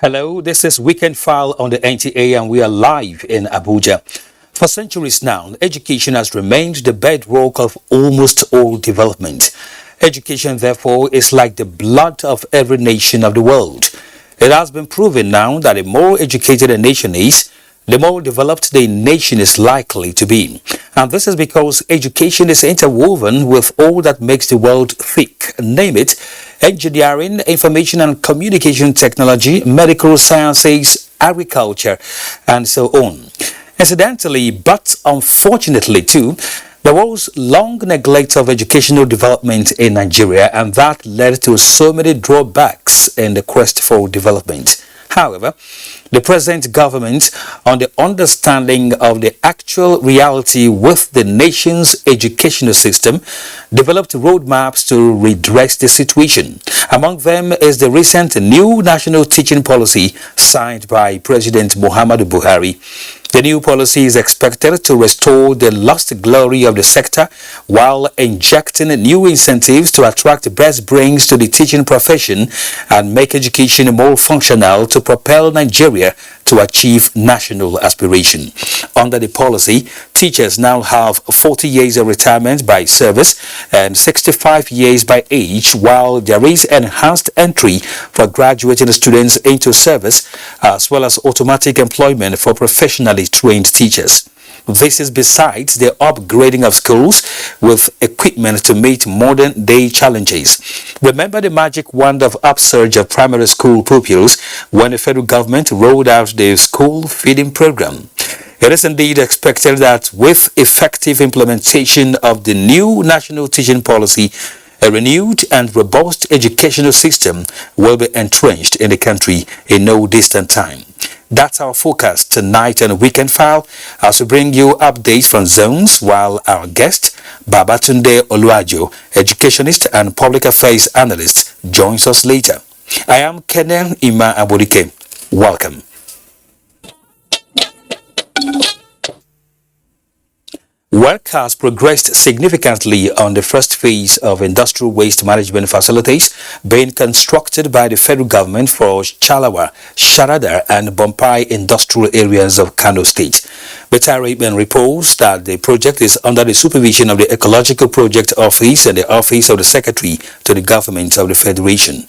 Hello, this is Weekend File on the NTA and we are live in Abuja. For centuries now, education has remained the bedrock of almost all development. Education, therefore, is like the blood of every nation of the world. It has been proven now that the more educated a nation is, the more developed the nation is likely to be. And this is because education is interwoven with all that makes the world tick. Name it: engineering, information and communication technology, medical sciences, agriculture, and so on. Incidentally, but unfortunately too, there was long neglect of educational development in Nigeria, and that led to so many drawbacks in the quest for development. However, the present government, on the understanding of the actual reality with the nation's educational system, developed roadmaps to redress the situation. Among them is the recent new national teaching policy signed by President Muhammadu Buhari. The new policy is expected to restore the lost glory of the sector while injecting new incentives to attract best brains to the teaching profession and make education more functional to propel Nigeria to achieve national aspiration. Under the policy, teachers now have 40 years of retirement by service and 65 years by age, while there is enhanced entry for graduating students into service, as well as automatic employment for professionally trained teachers. This is besides the upgrading of schools with equipment to meet modern day challenges. Remember the magic wand of upsurge of primary school pupils when the federal government rolled out the school feeding program. It is indeed expected that with effective implementation of the new national teaching policy, a renewed and robust educational system will be entrenched in the country in no distant time. That's our focus tonight on Weekend File as we bring you updates from zones, while our guest, Babatunde Oluwajo, educationist and public affairs analyst, joins us later. I am Kenen Ima Aborike. Welcome. Work has progressed significantly on the first phase of industrial waste management facilities being constructed by the federal government for Chalawa, Sharada and Bompai industrial areas of Kano State. Betareman reports that the project is under the supervision of the Ecological Project Office and the Office of the Secretary to the Government of the Federation.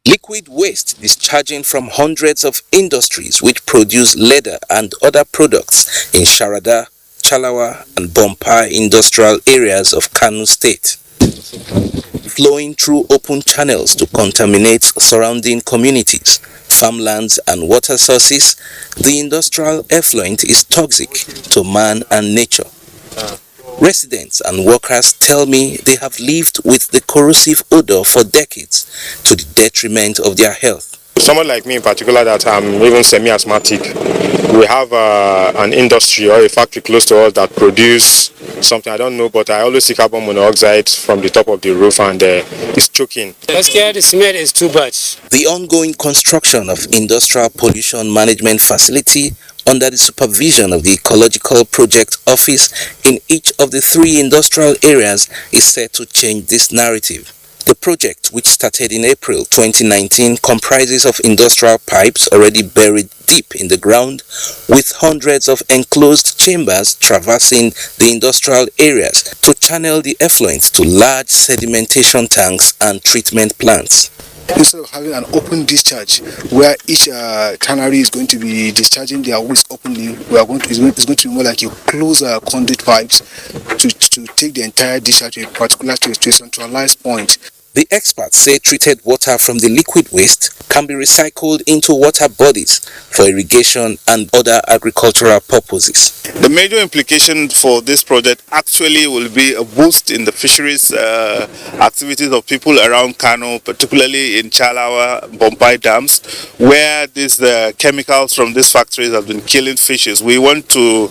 Liquid waste discharging from hundreds of industries which produce leather and other products in Sharada, Chalawa and Bompai industrial areas of Kano State, flowing through open channels to contaminate surrounding communities, farmlands and water sources. The industrial effluent is toxic to man and nature. Residents and workers tell me they have lived with the corrosive odor for decades to the detriment of their health. Someone like me in particular, that I'm even semi-asthmatic, we have an industry or a factory close to us that produce something, I don't know, but I always see carbon monoxide from the top of the roof and it's choking. The smell is too bad. The ongoing construction of industrial pollution management facility under the supervision of the Ecological Project Office in each of the 3 industrial areas is set to change this narrative. The project, which started in April 2019, comprises of industrial pipes already buried deep in the ground, with hundreds of enclosed chambers traversing the industrial areas to channel the effluent to large sedimentation tanks and treatment plants. Instead of having an open discharge where each tannery is going to be discharging their waste openly, it's going to be more like you close conduit pipes to take the entire discharge to a particular to a centralized point. The experts say treated water from the liquid waste can be recycled into water bodies for irrigation and other agricultural purposes. The major implication for this project actually will be a boost in the fisheries activities of people around Kano, particularly in Chalawa, Bompai dams, where these chemicals from these factories have been killing fishes. We want to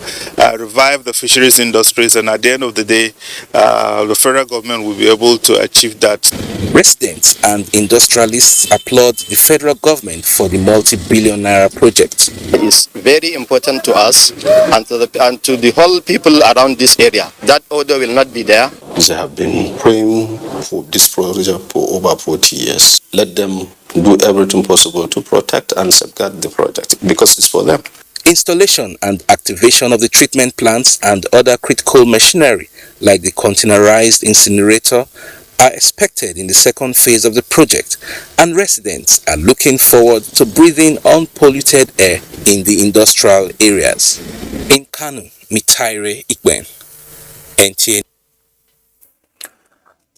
revive the fisheries industries, and at the end of the day, the federal government will be able to achieve that. Residents and industrialists applaud the federal government for the multi-billion naira project. It is very important to us and to the whole people around this area. That odor will not be there. They have been praying for this project for over 40 years. Let them do everything possible to protect and safeguard the project because it's for them. Installation and activation of the treatment plants and other critical machinery like the containerized incinerator are expected in the second phase of the project, and residents are looking forward to breathing unpolluted air in the industrial areas. In Kanu, Mitaire Ikben, NTA.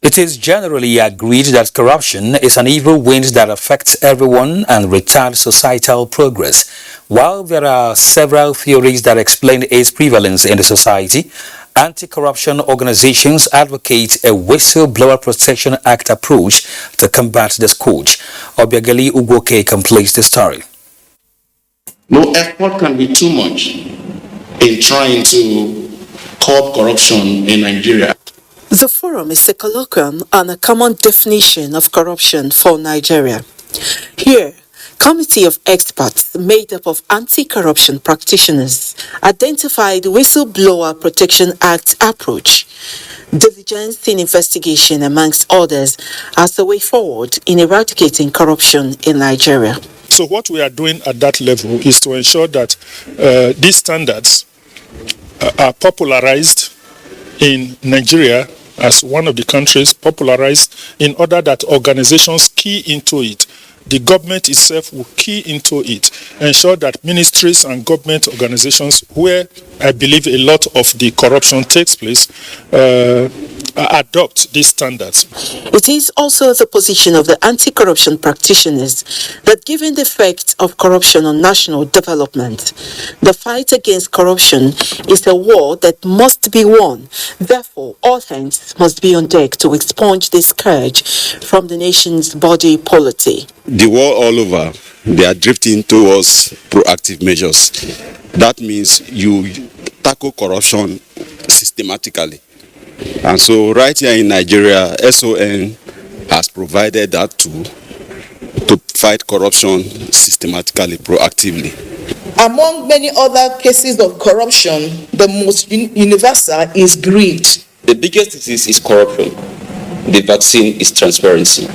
It is generally agreed that corruption is an evil wind that affects everyone and retards societal progress. While there are several theories that explain its prevalence in the society, anti-corruption organizations advocate a Whistleblower Protection Act approach to combat the scourge. Obiageli Ugoke completes the story. No effort can be too much in trying to curb corruption in Nigeria. The forum is a colloquium on a common definition of corruption for Nigeria. Here, committee of experts made up of anti-corruption practitioners identified Whistleblower Protection Act approach, diligence in investigation amongst others as a way forward in eradicating corruption in Nigeria. So what we are doing at that level is to ensure that these standards are popularized in Nigeria as one of the countries, popularized in order that organizations key into it. The government itself will key into it, ensure that ministries and government organizations, where I believe a lot of the corruption takes place, adopt these standards. It is also the position of the anti-corruption practitioners that given the effect of corruption on national development, the fight against corruption is a war that must be won. Therefore, all hands must be on deck to expunge this scourge from the nation's body policy. The world all over, they are drifting towards proactive measures. That means you tackle corruption systematically. And so right here in Nigeria, SON has provided that tool to fight corruption systematically, proactively. Among many other cases of corruption, the most universal is greed. The biggest disease is corruption. The vaccine is transparency.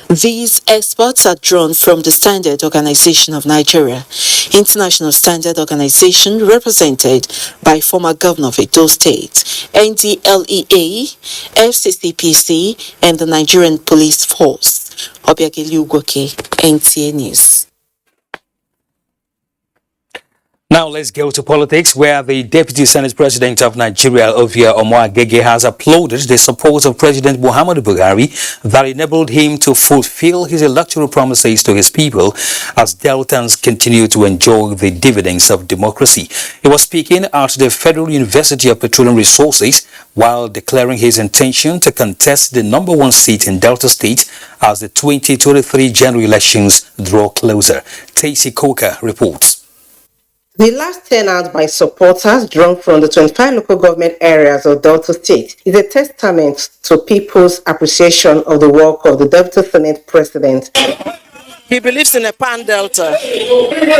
These experts are drawn from the Standard Organization of Nigeria, International Standard Organization represented by former Governor of Edo State, NDLEA, FCCPC, and the Nigerian Police Force. Obiageli Ugoke, NTA News. Now let's go to politics, where the Deputy Senate President of Nigeria, Ovia Omo-Agege, has applauded the support of President Muhammadu Buhari that enabled him to fulfill his electoral promises to his people as Deltans continue to enjoy the dividends of democracy. He was speaking at the Federal University of Petroleum Resources while declaring his intention to contest the #1 seat in Delta State as the 2023 general elections draw closer. Tacey Coker reports. The last turnout by supporters drawn from the 25 local government areas of Delta State is a testament to people's appreciation of the work of the Deputy Senate President. He believes in a pan-Delta.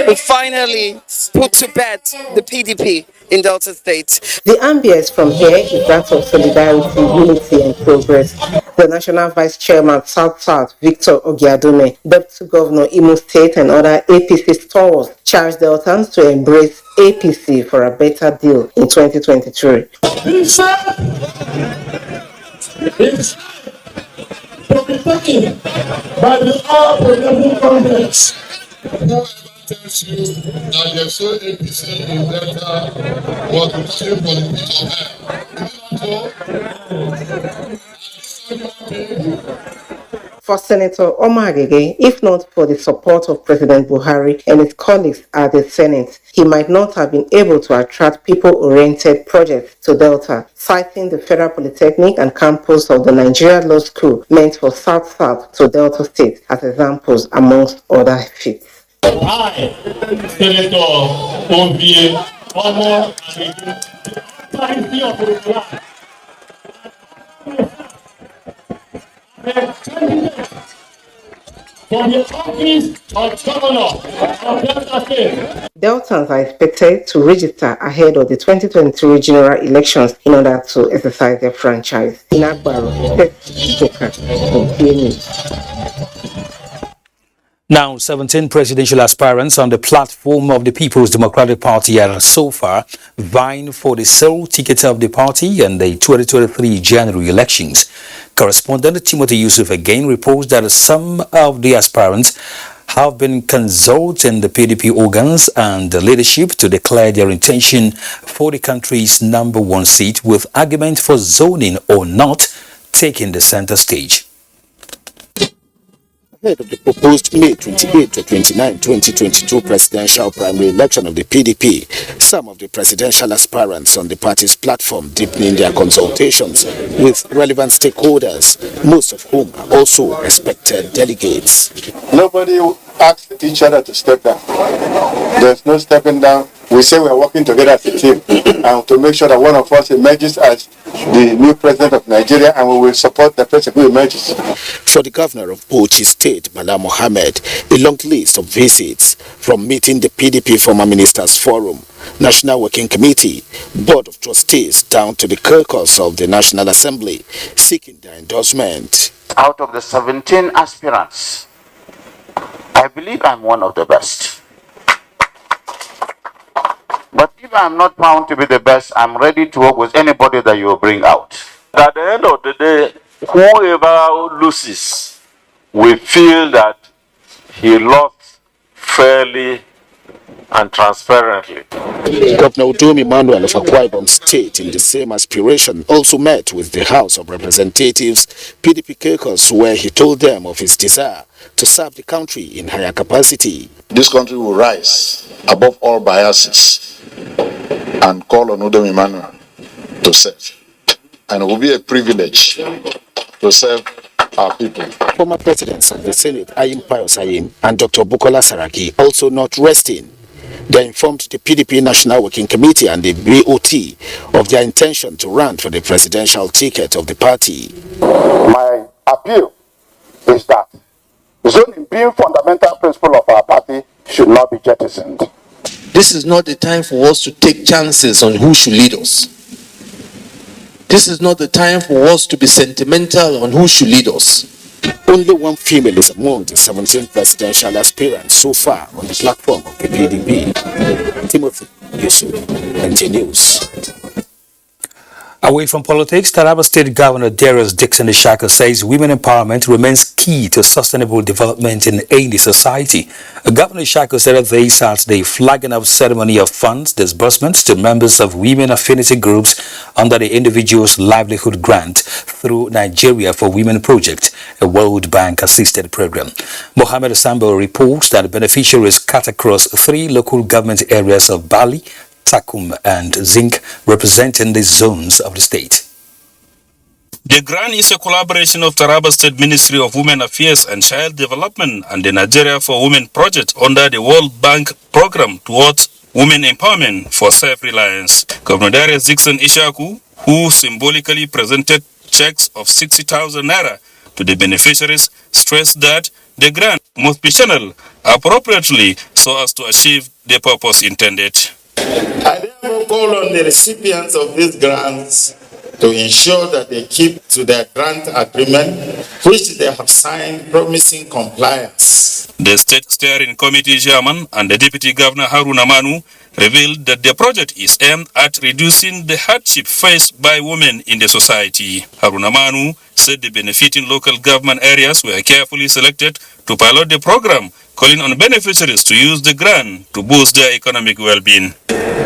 We finally put to bed the PDP in Delta State. The ambience from here is that of solidarity, unity and progress. The National Vice Chairman, South, Victor Ogiadume, Deputy Governor, Imo State and other APC stalwarts charged Deltans to embrace APC for a better deal in 2023. To be taken by the all-progressive Congress. Whoever tells you that there's no APC in Delta was looking for the pit of hell. For Senator Omo-Agege, if not for the support of President Buhari and his colleagues at the Senate, he might not have been able to attract people-oriented projects to Delta, citing the Federal Polytechnic and campus of the Nigeria Law School meant for South to Delta State as examples amongst other feats. I, Senator Ovia Omo-Agege, thank you for your life. for the office of governor of Delta State. Deltans are expected to register ahead of the 2023 general elections in order to exercise their franchise. In Agbaro, Now, 17 presidential aspirants on the platform of the People's Democratic Party are so far vying for the sole ticket of the party in the 2023 general elections. Correspondent Timothy Yusuf again reports that some of the aspirants have been consulting the PDP organs and the leadership to declare their intention for the country's #1 seat, with argument for zoning or not taking the center stage. Ahead of the proposed May 28 to 29, 2022 presidential primary election of the PDP, some of the presidential aspirants on the party's platform deepening their consultations with relevant stakeholders, most of whom are also respected delegates. Nobody asked each other to step down. There's no stepping down. We say we are working together as a team and to make sure that one of us emerges as the new president of Nigeria, and we will support the president who emerges. For the governor of Bauchi State, Bala Mohammed, a long list of visits from meeting the PDP former ministers forum, National Working Committee, Board of Trustees down to the caucus of the National Assembly, seeking their endorsement. Out of the 17 aspirants, I believe I'm one of the best. But if I'm not found to be the best, I'm ready to work with anybody that you bring out. At the end of the day, whoever loses, we feel that he lost fairly and transparently. Governor Udom Emmanuel of Akwa Ibom State, in the same aspiration, also met with the House of Representatives PDP caucus, where he told them of his desire to serve the country in higher capacity. This country will rise above all biases and call on Udom Emmanuel to serve. And it will be a privilege to serve our people. Former presidents of the Senate, Ayim Pius Ayim and Dr. Bukola Saraki, also not resting. They informed the PDP National Working Committee and the BOT of their intention to run for the presidential ticket of the party. My appeal is that zoning, being fundamental principle of our party, should not be jettisoned. This is not the time for us to take chances on who should lead us. This is not the time for us to be sentimental on who should lead us. Only one female is among the 17 presidential aspirants so far on the platform of the PDP. Timothy Yusuf, NTA News. Away from politics, Taraba State Governor Darius Dixon Ishaka says women empowerment remains key to sustainable development in any society. Governor Ishaka said this at the flagging of ceremony of funds disbursements to members of women affinity groups under the Individual's Livelihood Grant through Nigeria for Women project, a World Bank assisted program. Mohammed Sambo reports that beneficiaries cut across 3 local government areas of Bali, Takum and Zinc, representing the zones of the state. The grant is a collaboration of Taraba State Ministry of Women Affairs and Child Development and the Nigeria for Women project under the World Bank program towards women empowerment for self-reliance. Governor Darius Dixon Ishaku, who symbolically presented checks of 60,000 naira to the beneficiaries, stressed that the grant must be channeled appropriately so as to achieve the purpose intended. I therefore call on the recipients of these grants to ensure that they keep to their grant agreement, which they have signed, promising compliance. The State Steering Committee Chairman and the Deputy Governor Haruna Manu revealed that the project is aimed at reducing the hardship faced by women in the society. Haruna Manu said the benefiting local government areas were carefully selected to pilot the program, calling on beneficiaries to use the grant to boost their economic well-being.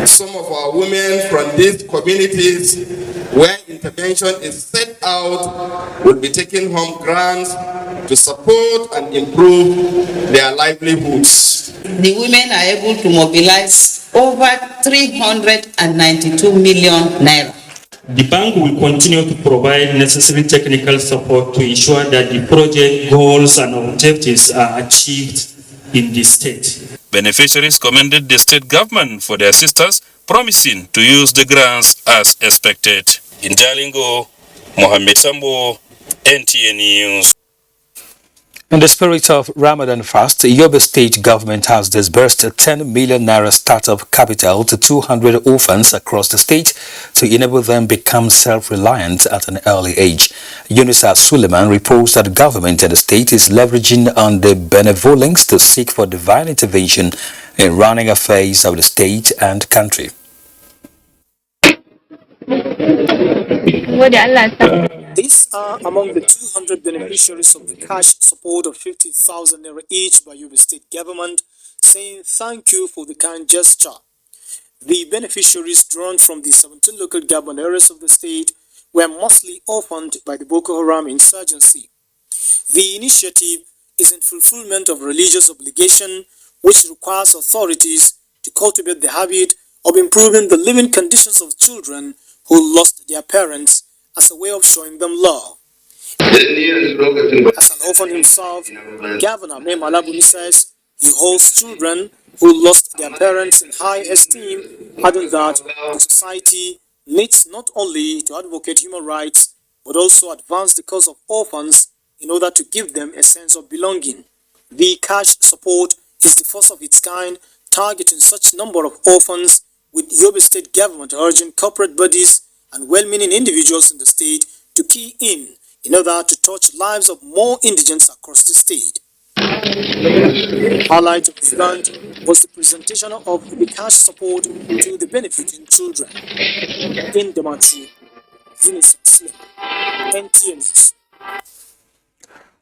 Some of our women from these communities where intervention is set out will be taking home grants to support and improve their livelihoods. The women are able to mobilize over 392 million naira. The bank will continue to provide necessary technical support to ensure that the project goals and objectives are achieved in the state. Beneficiaries commended the state government for their assistance, promising to use the grants as expected. In Jalingo, Mohammed Sambo, NTA News. In the spirit of Ramadan fast, Yobe State government has disbursed 10 million naira startup capital to 200 orphans across the state to enable them become self-reliant at an early age. Yunusa Suleiman reports that government in the state is leveraging on the benevolence to seek for divine intervention in running affairs of the state and country. These are among the 200 beneficiaries of the cash support of 50,000 naira each by Yobe State government, saying thank you for the kind gesture. The beneficiaries drawn from the 17 local government areas of the state were mostly orphaned by the Boko Haram insurgency. The initiative is in fulfillment of religious obligation, which requires authorities to cultivate the habit of improving the living conditions of children who lost their parents as a way of showing them love. As an orphan himself, Governor Mem Alabuni says he holds children who lost their parents in high esteem, adding that the society needs not only to advocate human rights, but also advance the cause of orphans in order to give them a sense of belonging. The cash support is the first of its kind, targeting such number of orphans, with Yobe State government urging corporate bodies and well-meaning individuals in the state to key in order to touch lives of more indigents across the state. Highlight of the event was the presentation of the cash support to the benefiting children. In Damachi, Yunis Slim, NTA News.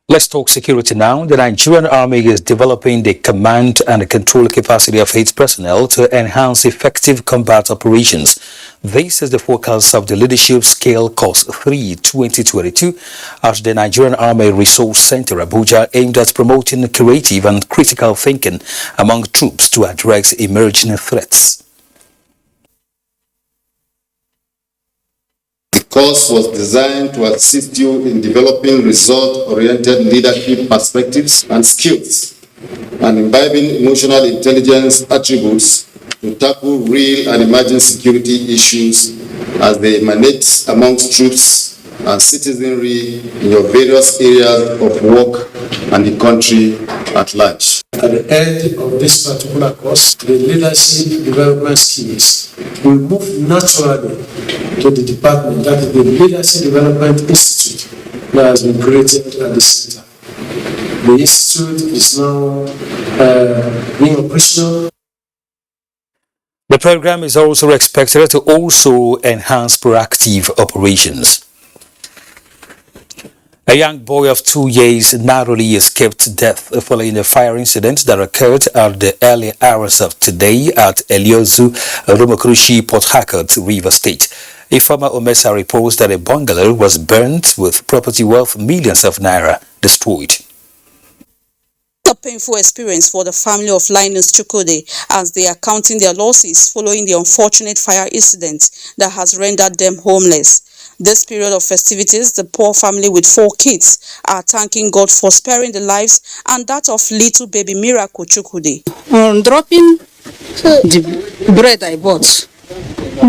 Let's talk security now. The Nigerian Army is developing the command and control capacity of its personnel to enhance effective combat operations. This is the focus of the Leadership Scale Course 3 2022 at the Nigerian Army Resource Center, Abuja, aimed at promoting creative and critical thinking among troops to address emerging threats. The course was designed to assist you in developing result-oriented leadership perspectives and skills and imbibing emotional intelligence attributes to tackle real and emerging security issues as they emanate amongst troops and citizenry in your various areas of work and the country at large. At the end of this particular course, the leadership development skills will move naturally to the department, that is the Leadership Development Institute that has been created at the center. The institute is now being operational. The program is also expected to also enhance proactive operations. A young boy of 2 years narrowly escaped death following a fire incident that occurred at the early hours of today at Eliozu, Rumokrushi, Port Harcourt, River State. A former Omesa reports that a bungalow was burnt with property worth millions of naira destroyed. A painful experience for the family of Linus Chukwudi as they are counting their losses following the unfortunate fire incident that has rendered them homeless. This period of festivities, the poor family with 4 kids are thanking God for sparing the lives and that of little baby Miracle Chukwudi. On dropping the bread I bought,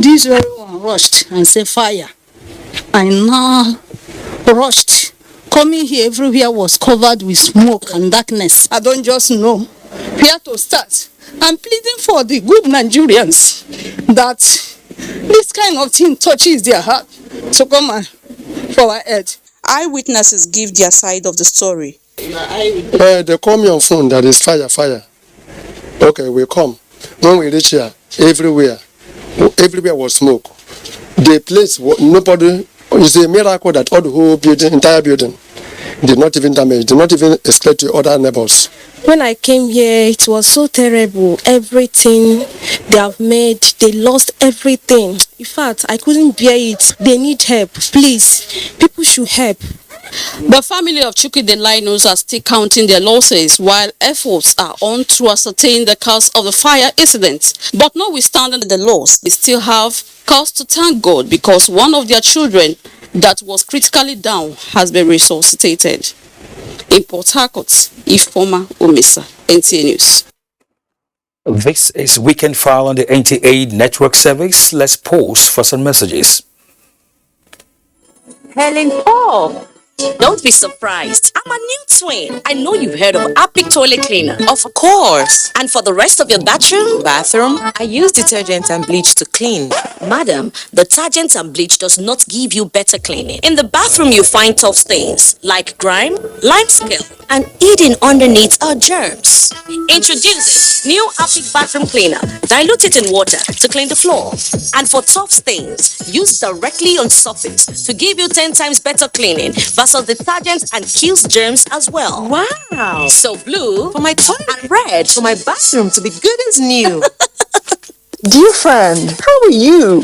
this very one rushed and said fire. I now rushed. Coming here, everywhere was covered with smoke and darkness. I don't just know where to start. I'm pleading for the good Nigerians that this kind of thing touches their heart to come and forward. Eyewitnesses give their side of the story. They call me on phone that is fire. Okay, we come. When we reach here, everywhere was smoke. The place, nobody, it's a miracle that all the whole building, entire building, did not even damage, did not even escalate to other neighbors. When I came here, it was so terrible. Everything they have made, they lost everything. In fact, I couldn't bear it. They need help. Please, people should help. The family of Chukwudi Linus are still counting their losses while efforts are on to ascertain the cause of the fire incident. But notwithstanding the loss, they still have cause to thank God because one of their children that was critically down has been resuscitated. In Port Harcourt, Ifoma Omesa, NTA News. This is Weekend File on the NTA network service. Let's pause for some messages. Helen Paul, Don't be surprised. I'm a new twin. I know you've heard of Epic Toilet Cleaner. Of course. And for the rest of your bathroom, I use detergent and bleach to clean. Madam, detergent and bleach does not give you better cleaning. In the bathroom, you find tough stains like grime, lime scale, and hidden underneath are germs. Introducing new Epic Bathroom Cleaner. Dilute it in water to clean the floor. And for tough stains, use directly on surface to give you 10 times better cleaning versus detergent and kills germs as well. Wow! So blue for my toilet and red for my bathroom to be good as new. Dear friend, how are you?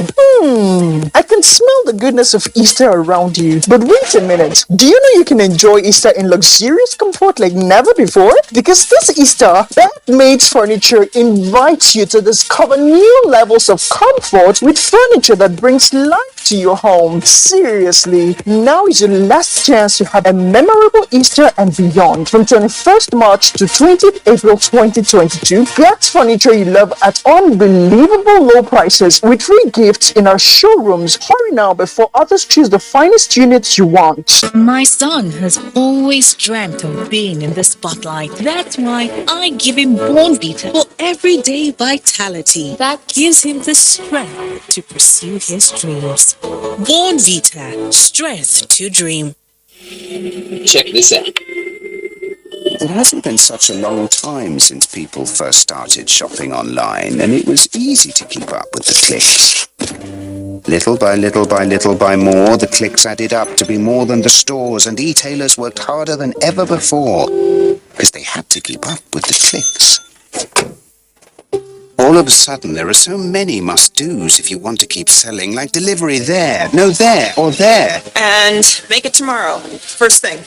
I can smell the goodness of Easter around you. But wait a minute. Do you know you can enjoy Easter in luxurious comfort like never before? Because this Easter, Bedmates Furniture invites you to discover new levels of comfort with furniture that brings life to your home. Seriously, now is your last chance to have a memorable Easter and beyond. From 21st March to 20th April 2022, get furniture you love at unbelievable low prices with free gifts in our showrooms. Hurry now before others choose the finest units you want. My son has always dreamt of being in the spotlight. That's why I give him Born Vita for everyday vitality that gives him the strength to pursue his dreams. Born Vita, strength to dream. Check this out. It hasn't been such a long time since people first started shopping online, and it was easy to keep up with the clicks. Little by little by little by more, the clicks added up to be more than the stores, and e-tailers worked harder than ever before because they had to keep up with the clicks. All of a sudden, there are so many must-dos if you want to keep selling, like delivery there, no there, or there. And make it tomorrow, first thing.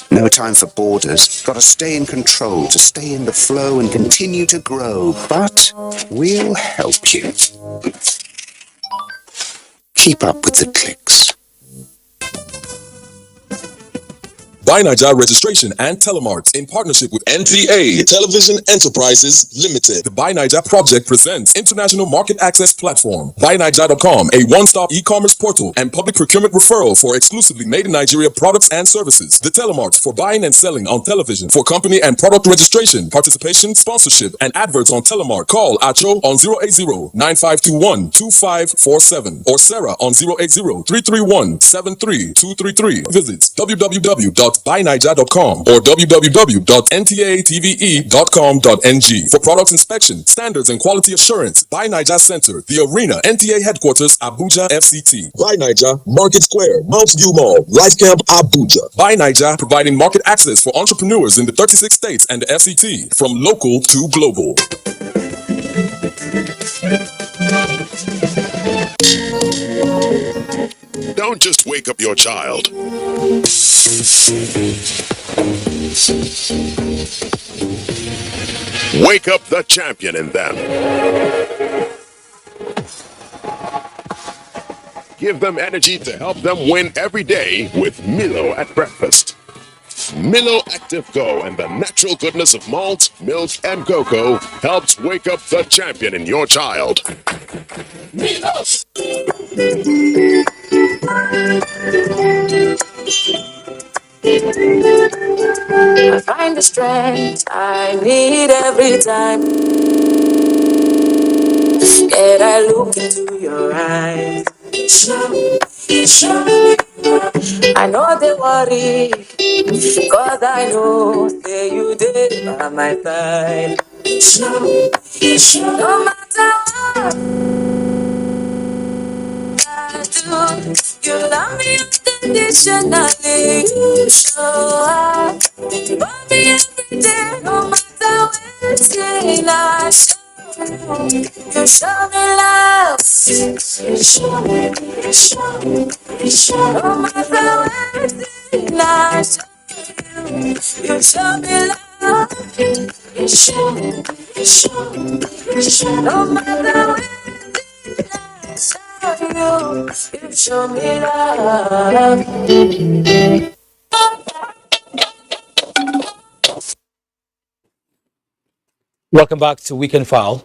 No time for borders. Got to stay in control, to stay in the flow and continue to grow. But we'll help you. Keep up with the clicks. Buy Nigeria Registration and Telemarts in partnership with NTA Television Enterprises Limited. The Buy Nigeria project presents International Market Access Platform. BuyNigeria.com, a one-stop e-commerce portal and public procurement referral for exclusively made in Nigeria products and services. The Telemarts for buying and selling on television for company and product registration, participation, sponsorship, and adverts on Telemart. Call Acho on 080-9521-2547 or Sarah on 080-331-73233. Visit www.buynigeria.com or www.ntatve.com.ng. For product inspection, standards and quality assurance, Buy Nigeria Center, The Arena, NTA Headquarters, Abuja, FCT. Buy Nigeria, Market Square, Mount View Mall, Life Camp, Abuja. Buy Nigeria, providing market access for entrepreneurs in the 36 states and the FCT, from local to global. Don't just wake up your child. Wake up the champion in them. Give them energy to help them win every day with Milo at breakfast. Milo Active Go and the natural goodness of malt, milk, and cocoa helps wake up the champion in your child. Milo! I find the strength I need every time that I look into your eyes. I know they worry, cause I know that you did by my side. No matter what I do, you love me unconditionally. You show up for me every day, no matter where it's in. I show you show me love. You show me, no matter where it's in. I show you show me love. You show me, no matter where it's in. You show me love. Welcome back to Weekend File.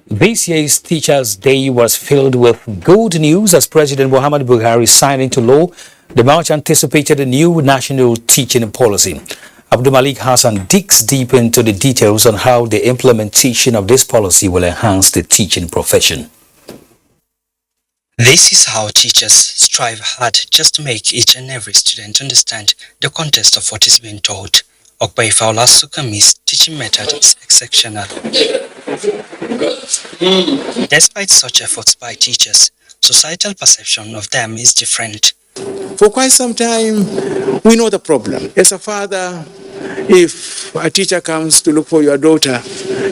This year's Teachers' Day was filled with good news as President Muhammadu Buhari signed into law The much anticipated new national teaching policy. Abdul Malik Hassan digs deep into the details on how the implementation of this policy will enhance the teaching profession. This is how teachers strive hard just to make each and every student understand the context of what is being taught. Okbaifaula Sukami's teaching method is exceptional. Despite such efforts by teachers, societal perception of them is different. For quite some time, we know the problem. As a father, if a teacher comes to look for your daughter,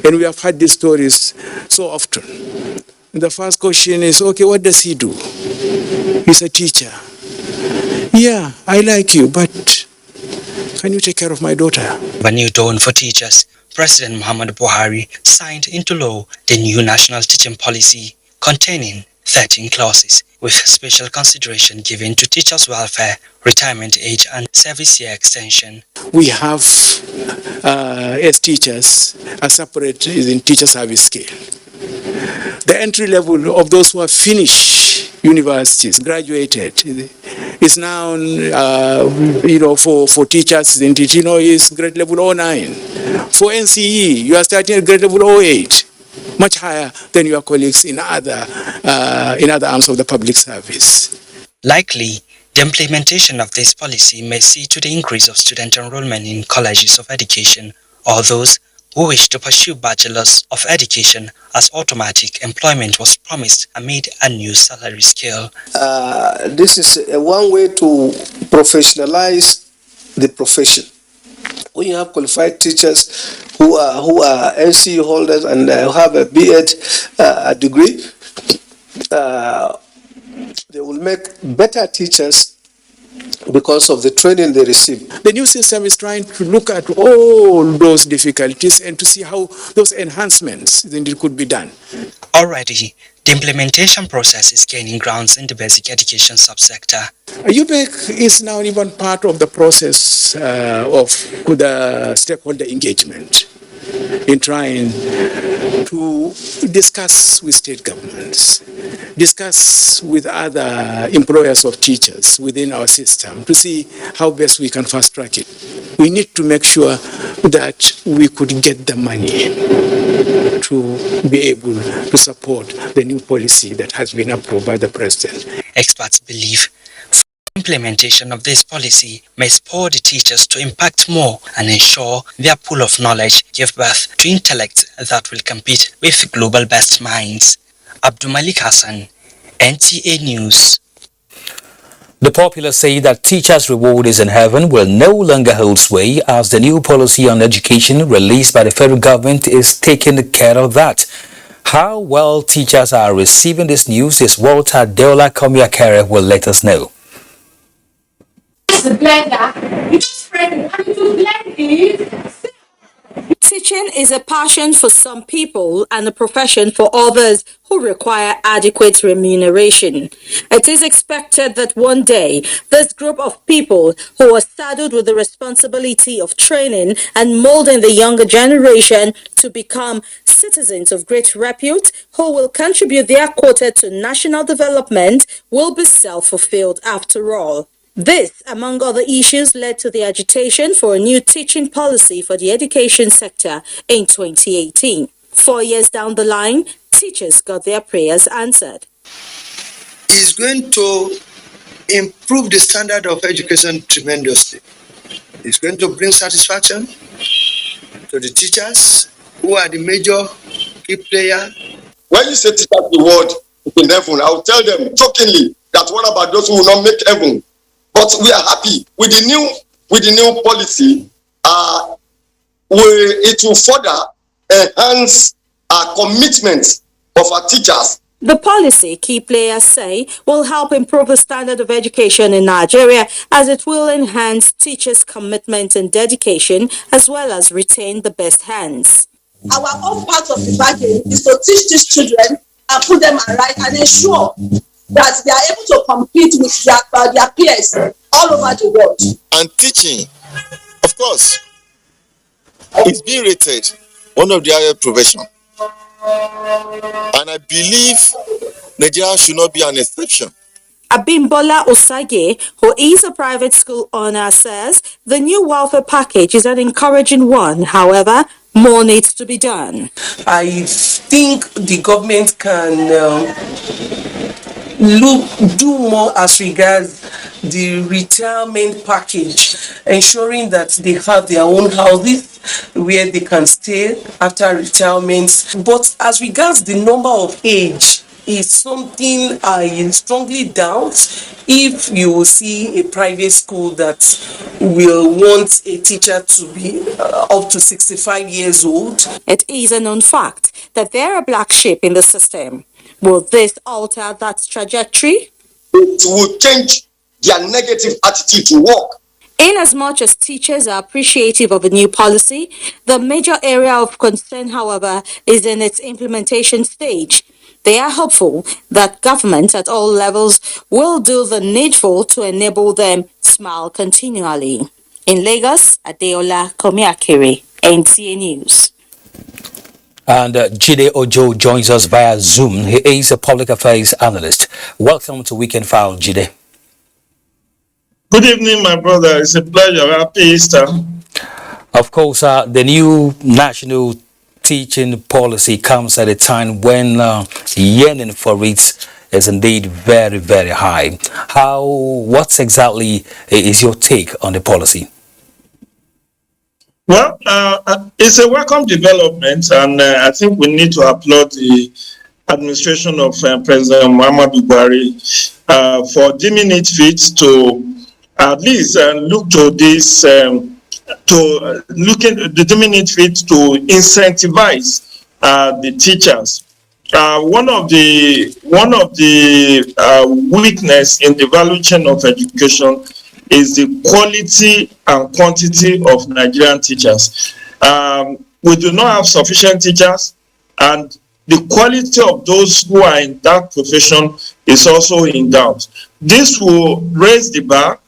and we have heard these stories so often, the first question is, okay, what does he do? He's a teacher. Yeah, I like you, but can you take care of my daughter? A new dawn for teachers. President Muhammadu Buhari signed into law the new national teaching policy containing 13 clauses with special consideration given to teachers' welfare, retirement age and service year extension. We have, as teachers, a separate in teacher service scale. The entry level of those who have finished universities, graduated, is now, for teachers, is grade level 09. For NCE, you are starting at grade level 08. Much higher than your colleagues in other arms of the public service. Likely, the implementation of this policy may see to the increase of student enrollment in colleges of education or those who wish to pursue bachelors of education as automatic employment was promised amid a new salary scale. This is one way to professionalize the profession. When you have qualified teachers who are NC holders and have a B.Ed degree, they will make better teachers because of the training they receive. The new system is trying to look at all those difficulties and to see how those enhancements could be done. Already, the implementation process is gaining grounds in the basic education subsector. UBEC is now even part of the process of the stakeholder engagement in trying to discuss with state governments, discuss with other employers of teachers within our system to see how best we can fast track it. We need to make sure that we could get the money to be able to support the new policy that has been approved by the President. Experts believe implementation of this policy may spur the teachers to impact more and ensure their pool of knowledge give birth to intellect that will compete with global best minds. Abdul Malik Hassan, NTA News. The populace say that teachers' reward is in heaven will no longer hold sway as the new policy on education released by the federal government is taking care of that. How well teachers are receiving this news is Walter Deola Komiakere will let us know. The blender, you just spread it, how you blend it. Teaching is a passion for some people and a profession for others who require adequate remuneration. It is expected that one day, this group of people who are saddled with the responsibility of training and molding the younger generation to become citizens of great repute who will contribute their quota to national development will be self-fulfilled after all. This, among other issues, led to the agitation for a new teaching policy for the education sector in 2018. 4 years down the line, teachers got their prayers answered. It's going to improve the standard of education tremendously. It's going to bring satisfaction to the teachers who are the major key player. When you say teachers reward in heaven, I'll tell them jokingly that what about those who will not make heaven? But we are happy with the new policy. It will further enhance our commitment of our teachers. The policy, key players say, will help improve the standard of education in Nigeria as it will enhance teachers' commitment and dedication as well as retain the best hands. Our own part of the bargain is to teach these children and put them right and ensure that they are able to compete with their peers all over the world. And teaching, of course, is being rated one of the higher professions. And I believe Nigeria should not be an exception. Abimbola Osage, who is a private school owner, says the new welfare package is an encouraging one. However, more needs to be done. I think the government can do more as regards the retirement package, ensuring that they have their own houses where they can stay after retirement. But as regards the number of age, is something I strongly doubt if you will see a private school that will want a teacher to be up to 65 years old. It is a known fact that there are black sheep in the system. Will this alter that trajectory? It will change their negative attitude to work. Inasmuch as teachers are appreciative of the new policy, the major area of concern, however, is in its implementation stage. They are hopeful that government at all levels will do the needful to enable them to smile continually. In Lagos, Adeola Komiakiri, NTA News. And Jide Ojo joins us via Zoom. He is a public affairs analyst. Welcome to Weekend File, Jide. Good evening, my brother. It's a pleasure. Happy Easter. Of course, the new national teaching policy comes at a time when yearning for it is indeed very, very high. What exactly is your take on the policy? Well, it's a welcome development, and I think we need to applaud the administration of President Muhammadu Buhari for deeming it fit to at least look to this, deeming it fit to incentivize the teachers. One of the weakness in the value chain of education is the quality and quantity of Nigerian teachers. We do not have sufficient teachers, and the quality of those who are in that profession is also in doubt. This will raise the bar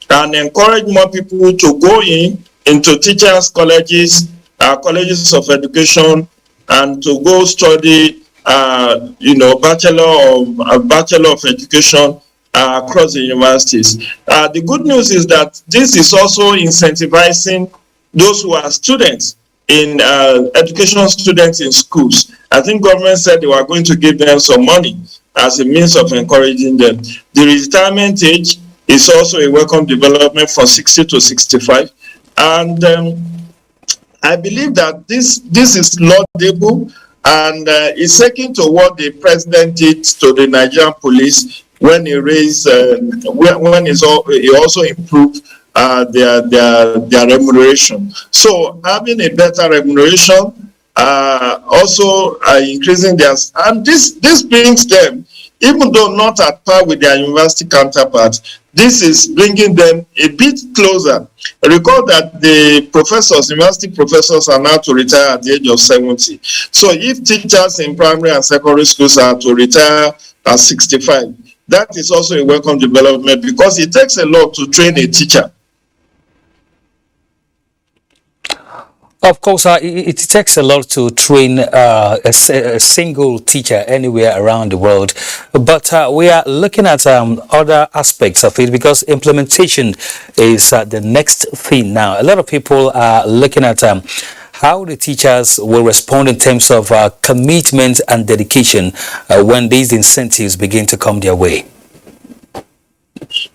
and encourage more people to go into teachers' colleges, colleges of education, and to go study, bachelor of education across the universities. The good news is that this is also incentivizing those who are students in educational students in schools. I think government said they were going to give them some money as a means of encouraging them. The retirement age is also a welcome development from 60 to 65. And I believe that this is laudable, and it's second to what the president did to the Nigerian police when he raised, he also improved their remuneration. So having a better remuneration, also increasing their, and this brings them, even though not at par with their university counterparts, this is bringing them a bit closer. Recall that the professors, university professors, are now to retire at the age of 70. So if teachers in primary and secondary schools are to retire at 65, that is also a welcome development, because it takes a lot to train a teacher. Of course, it takes a lot to train a single teacher anywhere around the world. But we are looking at other aspects of it, because implementation is the next thing now. A lot of people are looking at how the teachers will respond in terms of commitment and dedication when these incentives begin to come their way.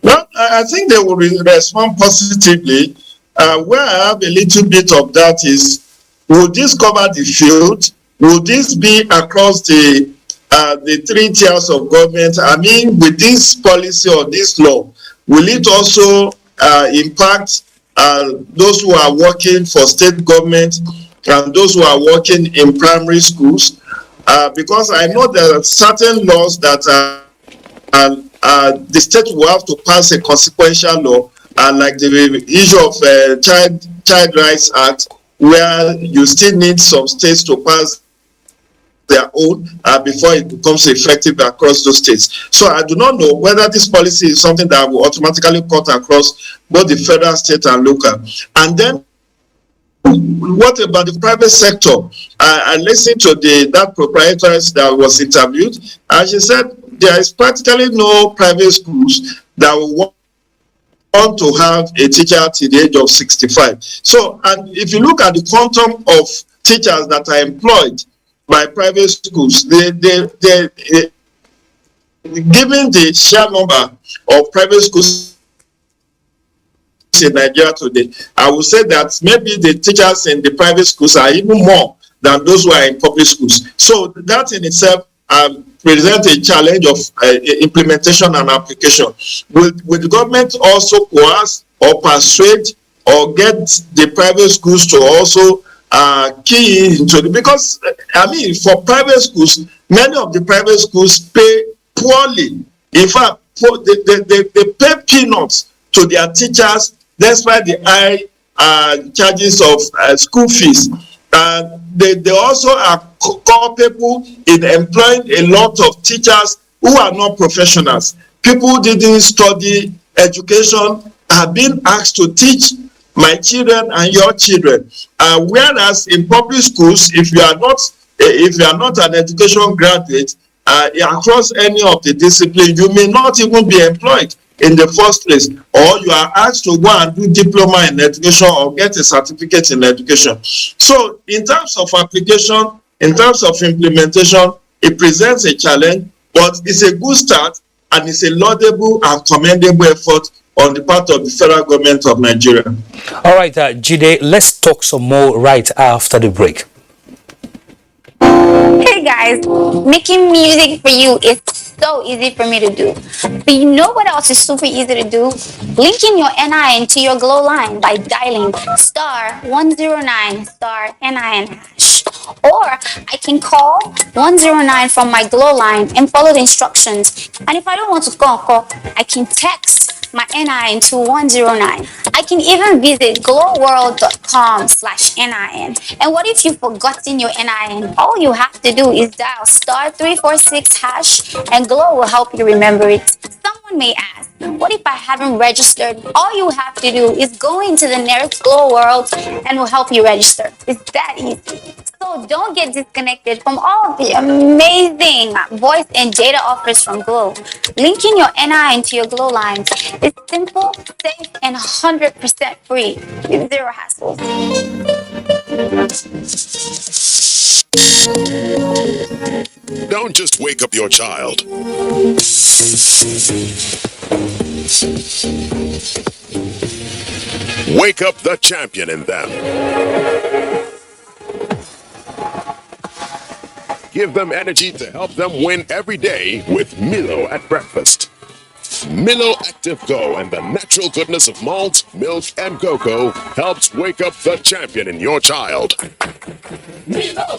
Well, I think they will respond positively. Where I have a little bit of that is, will this cover the field? Will this be across the 3 tiers of government? I mean, with this policy or this law, will it also impact those who are working for state government and those who are working in primary schools? Because I know there are certain laws that the state will have to pass a consequential law, like the issue of Child Rights Act, where you still need some states to pass their own before it becomes effective across those states. So I do not know whether this policy is something that will automatically cut across both the federal, state, and local. And then, what about the private sector? I listened to that proprietress that was interviewed, and she said there is practically no private schools that will want to have a teacher till the age of 65. So, and if you look at the quantum of teachers that are employed by private schools, given the sheer number of private schools in Nigeria today, I would say that maybe the teachers in the private schools are even more than those who are in public schools. So that in itself presents a challenge of implementation and application. Will the government also coerce or persuade or get the private schools to also key into it? Because, I mean, for private schools, many of the private schools pay poorly. In fact, they pay peanuts to their teachers despite the high charges of school fees. They also are culpable in employing a lot of teachers who are not professionals. People who didn't study education are being asked to teach my children and your children. Whereas in public schools, if you are not an education graduate across any of the disciplines, you may not even be employed in the first place, or you are asked to go and do diploma in education or get a certificate in education. So in terms of application, in terms of implementation, it presents a challenge, but it's a good start and it's a laudable and commendable effort on the part of the federal government of Nigeria. All right, Jide, let's talk some more right after the break. Hey guys, making music for you is so easy for me to do. But you know what else is super easy to do? Linking your NIN to your Glow line by dialing *109 *NIN hash. Or I can call 109 from my Glow line and follow the instructions. And if I don't want to call, I can text my NIN to 109. I can even visit glowworld.com/NIN. And what if you've forgotten your NIN? All you have to do is dial *346 hash and Glow will help you remember it. Someone may ask, what if I haven't registered? All you have to do is go into the nearest Glow World and we'll help you register. It's that easy. So don't get disconnected from all of the amazing voice and data offers from Glow. Linking your NIN to your Glow line is simple, safe, and 100% free with zero hassles. Don't just wake up your child. Wake up the champion in them. Give them energy to help them win every day with Milo at breakfast. Milo Active Go and the natural goodness of malt, milk, and cocoa helps wake up the champion in your child. Milo.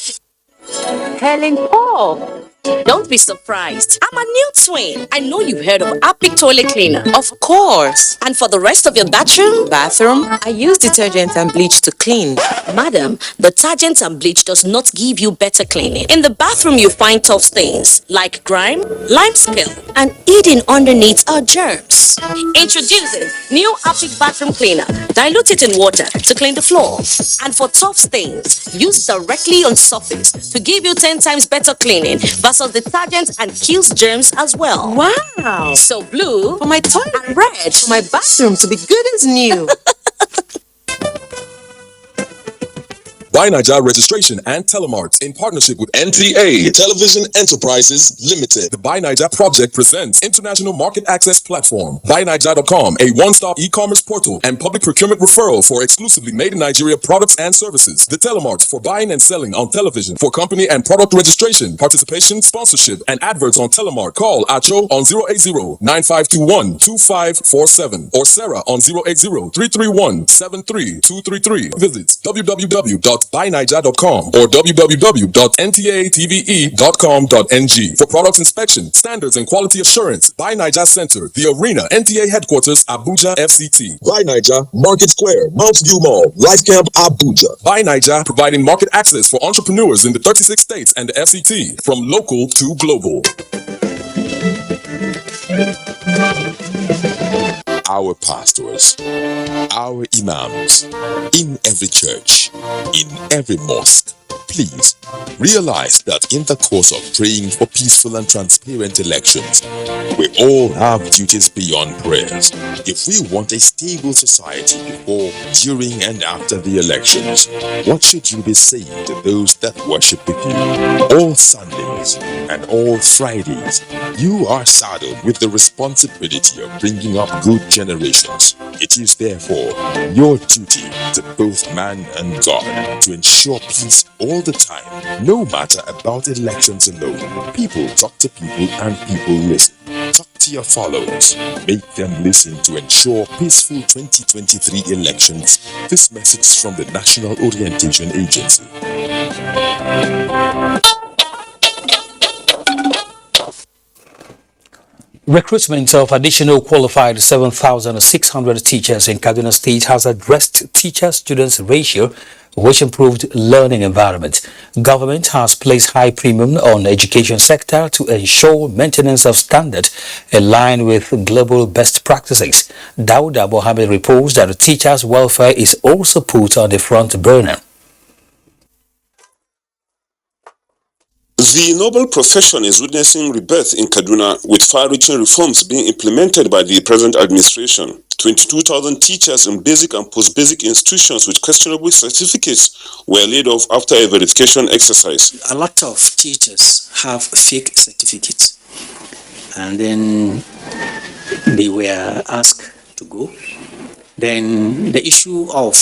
Helen Paul. Don't be surprised. I'm a new twin. I know you've heard of Apic Toilet Cleaner. Of course. And for the rest of your bathroom, I use detergent and bleach to clean. Madam, detergent and bleach does not give you better cleaning. In the bathroom, you find tough stains like grime, lime scale, and hidden underneath are germs. Introducing new Apic Bathroom Cleaner. Dilute it in water to clean the floor. And for tough stains, use directly on surface to give you 10 times better cleaning versus detergent and kills germs as well. Wow. So blue for my toilet and red for my bathroom to be good as new. Buy Nigeria Registration and Telemarts in partnership with NTA Television Enterprises Limited. The Buy Nigeria project presents International Market Access Platform. BuyNigeria.com, a one-stop e-commerce portal and public procurement referral for exclusively made in Nigeria products and services. The Telemarts for buying and selling on television for company and product registration, participation, sponsorship, and adverts on Telemart. Call Acho on 080-9521-2547 or Sarah on 080-331-73233. Visit www.buynigeria.com or www.ntatve.com.ng. For products inspection, standards, and quality assurance, Buy Nigeria Center, The Arena, NTA Headquarters, Abuja, FCT. Buy Nigeria, Market Square, Mount View Mall, Life Camp, Abuja. Buy Nigeria, providing market access for entrepreneurs in the 36 states and the FCT, from local to global. Our pastors, our imams, in every church, in every mosque, please Realize that in the course of praying for peaceful and transparent elections, we all have duties beyond prayers. If we want a stable society before, during, and after the elections, what should you be saying to those that worship with you? All Sundays and all Fridays, you are saddled with the responsibility of bringing up good generations. It is therefore your duty to both man and God to ensure peace all the time, no matter about elections alone. People talk to people and people listen. Talk to your followers. Make them listen to ensure peaceful 2023 elections. This message from the National Orientation Agency. Recruitment of additional qualified 7,600 teachers in Kaduna State has addressed teacher-students ratio, which improved learning environment. Government has placed high premium on education sector to ensure maintenance of standard in line with global best practices. Dauda Mohammed reports that the teachers' welfare is also put on the front burner. The noble profession is witnessing rebirth in Kaduna, with far-reaching reforms being implemented by the present administration. 22,000 teachers in basic and post-basic institutions with questionable certificates were laid off after a verification exercise. A lot of teachers have fake certificates, and then they were asked to go. Then the issue of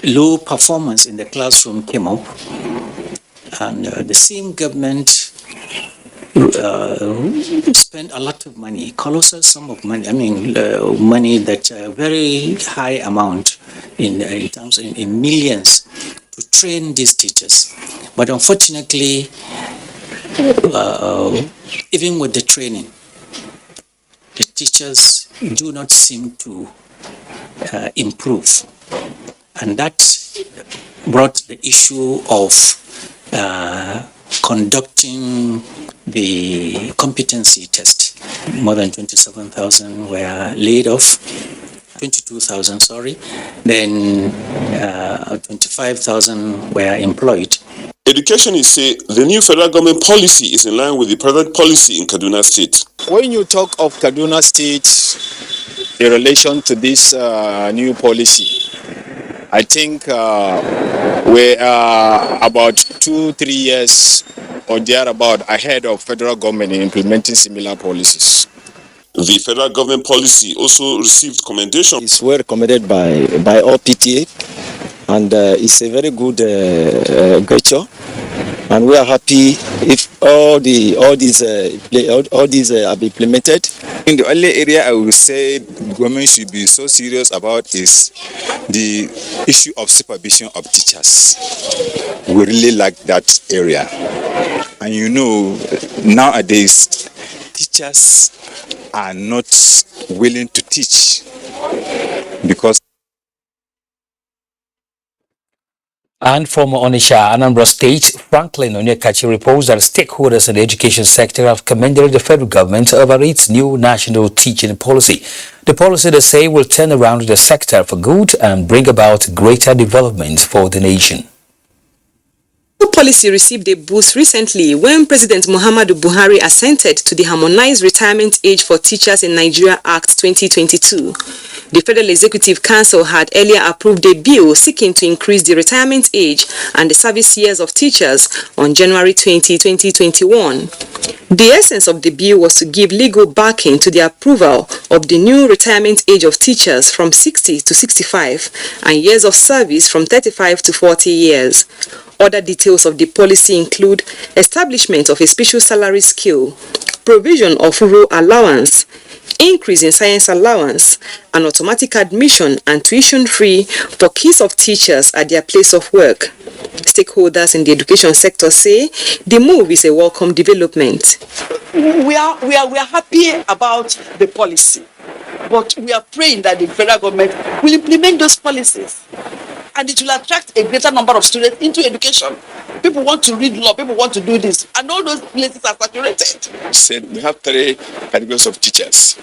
low performance in the classroom came up, and the same government spent a lot of money, colossal sum of money. I mean, money that very high amount in terms in millions to train these teachers. But unfortunately, even with the training, the teachers do not seem to improve. And that brought the issue of conducting the competency test. More than 27,000 were laid off, 22,000, sorry. Then 25,000 were employed. Educationists say the new federal government policy is in line with the present policy in Kaduna State. When you talk of Kaduna State in relation to this new policy, I think we are about 2-3 years or thereabout ahead of federal government in implementing similar policies. The federal government policy also received commendation. It's well recommended by all PTA, and it's a very good gesture. And we are happy if all these are implemented. In the only area I would say the government should be so serious about is the issue of supervision of teachers. We really like that area. And you know, nowadays, teachers are not willing to teach because. And from Onitsha, Anambra State, Franklin Onyekachi reports that stakeholders in the education sector have commended the federal government over its new national teaching policy. The policy, they say, will turn around the sector for good and bring about greater development for the nation. The policy received a boost recently when President Muhammadu Buhari assented to the Harmonized Retirement Age for Teachers in Nigeria Act 2022. The Federal Executive Council had earlier approved a bill seeking to increase the retirement age and the service years of teachers on January 20, 2021. The essence of the bill was to give legal backing to the approval of the new retirement age of teachers from 60 to 65 and years of service from 35 to 40 years. Other details of the policy include establishment of a special salary scale, provision of rural allowance, increase in science allowance, and automatic admission and tuition free for kids of teachers at their place of work. Stakeholders in the education sector say the move is a welcome development. We are happy about the policy, but we are praying that the federal government will implement those policies, and it will attract a greater number of students into education. People want to read law, people want to do this, and all those places are saturated. Said we have 3 categories of teachers.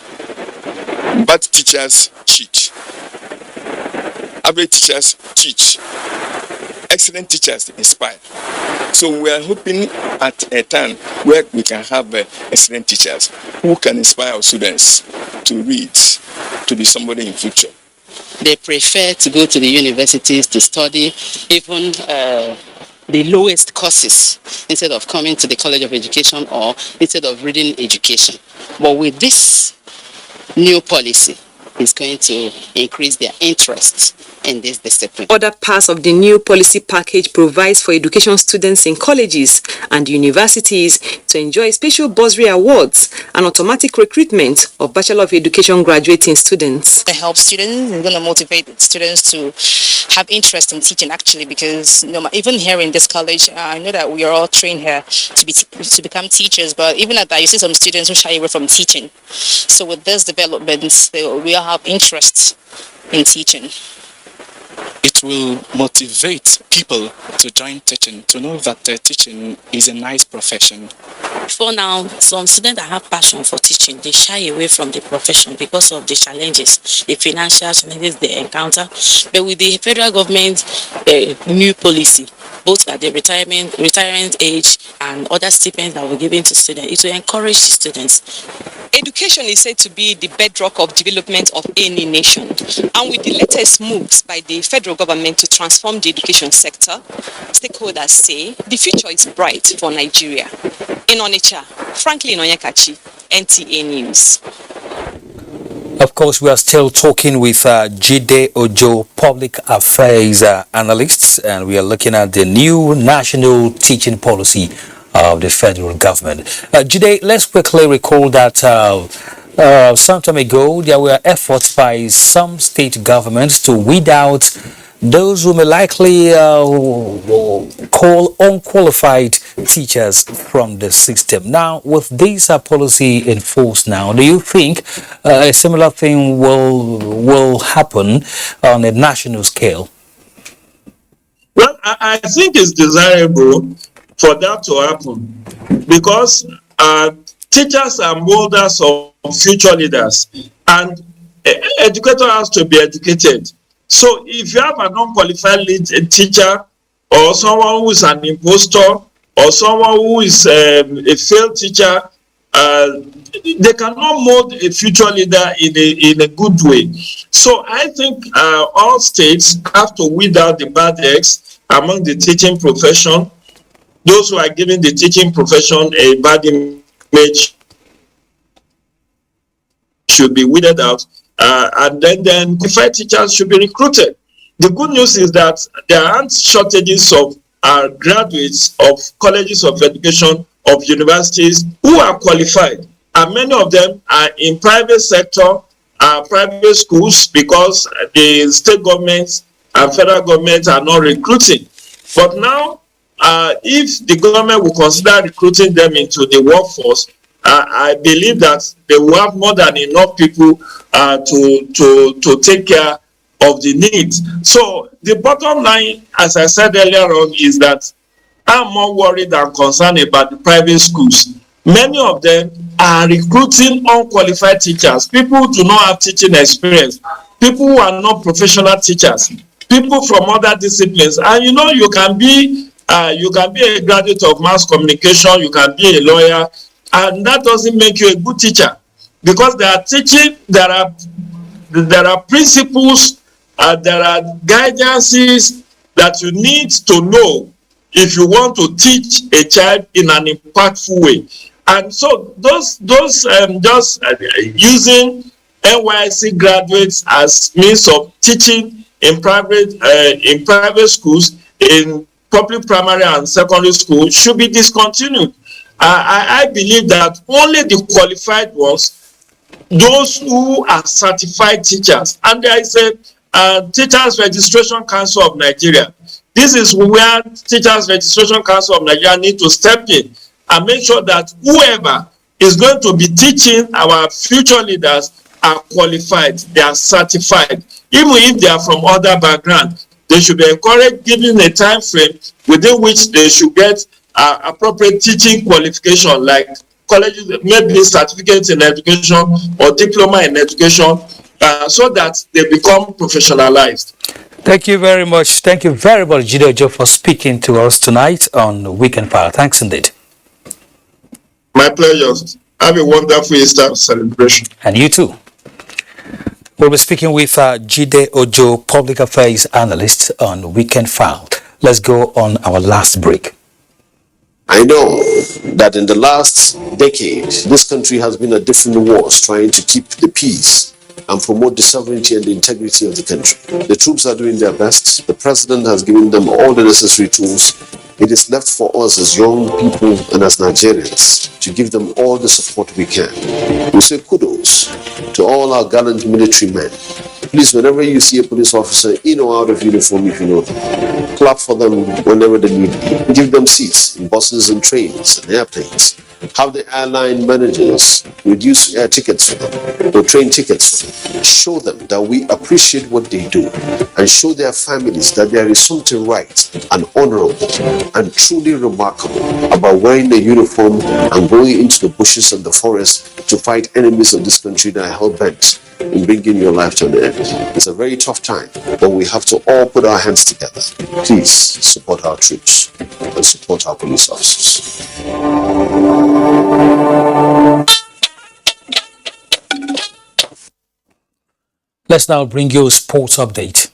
Bad teachers cheat. Average teachers teach. excellent teachers inspire. So we are hoping at a time where we can have excellent teachers who can inspire our students to read, to be somebody in future. They prefer to go to the universities to study even the lowest courses instead of coming to the College of Education or instead of reading education. But with this new policy, it's going to increase their interest in this discipline. Other parts of the new policy package provides for education students in colleges and universities to enjoy special bursary awards and automatic recruitment of Bachelor of Education graduating students. To help students, it's going to motivate students to have interest in teaching actually, because even here in this college, I know that we are all trained here to become teachers, but even at that, you see some students who shy away from teaching. So with this development, we all have interest in teaching. It will motivate people to join teaching, to know that teaching is a nice profession. For now, some students that have passion for teaching, they shy away from the profession because of the challenges, the financial challenges they encounter. But with the federal government new policy, both at the retirement age and other stipends that were given to students, it will encourage the students. Education is said to be the bedrock of development of any nation. And with the latest moves by the federal government to transform the education sector, stakeholders say the future is bright for Nigeria. In Onitsha, Franklin Onyekachi, NTA News. Of course, we are still talking with Jide Ojo, public affairs analysts, and we are looking at the new national teaching policy of the federal government. Jide, let's quickly recall that some time ago there were efforts by some state governments to weed out those who may likely call unqualified teachers from the system. Now, with this policy in force now, do you think a similar thing will happen on a national scale? Well, I think it's desirable for that to happen because teachers are molders of future leaders, and educator has to be educated. So if you have an unqualified teacher or someone who is an impostor or someone who is a failed teacher, they cannot mold a future leader in a good way. So I think all states have to weed out the bad eggs among the teaching profession. Those who are giving the teaching profession a bad image should be weeded out, and then qualified teachers should be recruited. The good news is that there aren't shortages of graduates of colleges of education, of universities who are qualified, and many of them are in private sector, private schools, because the state governments and federal governments are not recruiting. But now, if the government will consider recruiting them into the workforce, I believe that they will have more than enough people to take care of the needs. So the bottom line, as I said earlier on, is that I'm more worried and concerned about the private schools. Many of them are recruiting unqualified teachers, people who do not have teaching experience, people who are not professional teachers, people from other disciplines. And you can be a graduate of mass communication, you can be a lawyer, and that doesn't make you a good teacher, because they are teaching. There are principles, there are guidances that you need to know if you want to teach a child in an impactful way. And so those just using NYSC graduates as means of teaching in private schools, in public primary and secondary schools, should be discontinued. I believe that only the qualified ones, those who are certified teachers, and there is a Teachers Registration Council of Nigeria. This is where Teachers Registration Council of Nigeria need to step in and make sure that whoever is going to be teaching our future leaders are qualified, they are certified. Even if they are from other backgrounds, they should be encouraged, given a time frame within which they should get appropriate teaching qualification, like colleges, maybe certificates in education or diploma in education, so that they become professionalized. Thank you very much. Thank you very much, Jideojo, for speaking to us tonight on Weekend File. Thanks indeed. My pleasure. Have a wonderful Easter celebration. And you too. We'll be speaking with Jideojo, Public Affairs Analyst on Weekend File. Let's go on our last break. I know that in the last decade, this country has been at different wars trying to keep the peace and promote the sovereignty and the integrity of the country. The troops are doing their best. The president has given them all the necessary tools. It is left for us as young people and as Nigerians to give them all the support we can. We say kudos to all our gallant military men. Please, whenever you see a police officer in or out of uniform, if you know them, clap for them whenever they need. Give them seats in buses and trains and airplanes. Have the airline managers reduce air tickets for them or train tickets for them. Show them that we appreciate what they do and show their families that there is something right and honorable and truly remarkable about wearing a uniform and going into the bushes and the forest to fight enemies of this country that are hell-bent in bringing your life to an end. It's a very tough time, but we have to all put our hands together. Please support our troops and support our police officers. Let's now bring you a sports update.